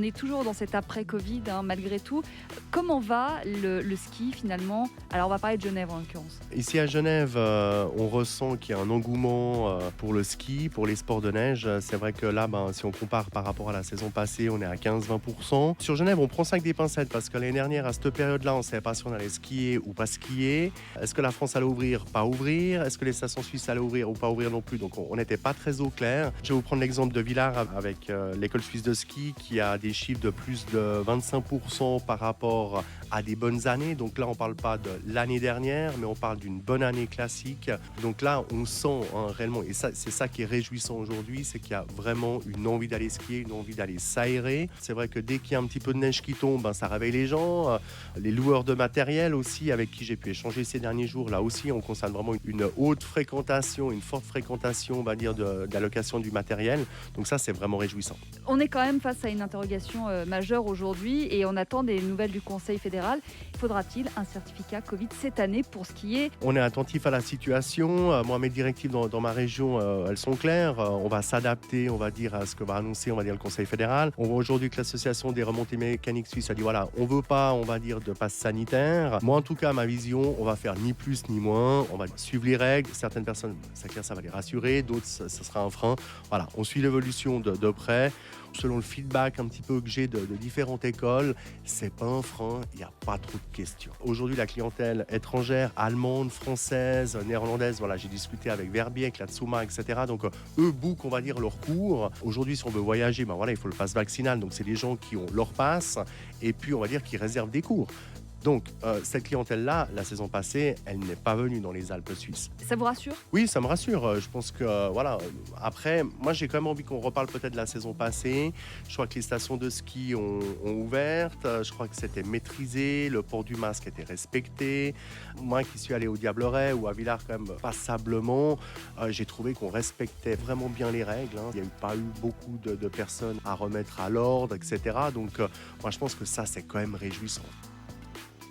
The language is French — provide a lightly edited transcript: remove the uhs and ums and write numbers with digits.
on est toujours dans cet après-Covid, malgré tout. Comment va le ski finalement? Alors on va parler de Genève en l'occurrence. Ici à Genève, on ressent qu'il y a un engouement pour le ski, pour les sports de neige. C'est vrai que là, si on compare par rapport à la saison passée, on est à 15-20%. Sur Genève, on prend ça avec des pincettes parce que l'année dernière, à cette période-là, on ne savait pas si on allait skier ou pas skier. Est-ce que la France allait ouvrir, pas ouvrir? Est-ce que les stations suisses allaient ouvrir ou pas ouvrir non plus? Donc on n'était pas très au clair. Je vais vous prendre l'exemple de Villars avec l'école suisse de ski qui a des chiffres de plus de 25% par rapport à des bonnes années. Donc là, on ne parle pas de l'année dernière, mais on parle d'une bonne année classique. Donc là, on sent réellement, et ça, c'est ça qui est réjouissant aujourd'hui, c'est qu'il y a vraiment une envie d'aller skier, une envie d'aller s'aérer. C'est vrai que dès qu'il y a un petit peu de neige qui tombe, ça réveille les gens. Les loueurs de matériel aussi, avec qui j'ai pu échanger ces derniers jours, là aussi, on constate vraiment une haute fréquentation, une forte fréquentation, on va dire, d'allocation du matériel. Donc ça, c'est vraiment réjouissant. On est quand même face à une interrogation majeure aujourd'hui et on attend des nouvelles du Conseil fédéral. Faudra-t-il un certificat Covid cette année pour skier? On est attentif à la situation. Moi, mes directives dans ma région, elles sont claires. On va s'adapter, on va dire, à ce que va annoncer, on va dire, le Conseil fédéral. On voit aujourd'hui que l'association des remontées mécaniques suisses a dit, voilà, on veut pas, on va dire, de passe sanitaire. Moi, en tout cas, ma vision, on va faire ni plus ni moins. On va suivre les règles. Certaines personnes, c'est clair, ça va les rassurer. D'autres, ça sera un frein. Voilà, on suit l'évolution de près. Selon le feedback un petit peu que j'ai de différentes écoles, c'est pas un frein, il n'y a pas trop de questions. Aujourd'hui, la clientèle étrangère, allemande, française, néerlandaise, voilà, j'ai discuté avec Verbier, avec la Tsuma, etc. Donc, eux bookent, on va dire, leurs cours. Aujourd'hui, si on veut voyager, voilà, il faut le pass vaccinal. Donc, c'est des gens qui ont leur pass et puis, on va dire, qui réservent des cours. Donc, cette clientèle-là, la saison passée, elle n'est pas venue dans les Alpes suisses. Ça vous rassure? Oui, ça me rassure. Je pense que, voilà. Après, moi, j'ai quand même envie qu'on reparle peut-être de la saison passée. Je crois que les stations de ski ont ouvert. Je crois que c'était maîtrisé. Le port du masque était respecté. Moi, qui suis allé au Diableret ou à Villars, quand même, passablement, j'ai trouvé qu'on respectait vraiment bien les règles. Il n'y a pas eu beaucoup de personnes à remettre à l'ordre, etc. Donc, moi, je pense que ça, c'est quand même réjouissant.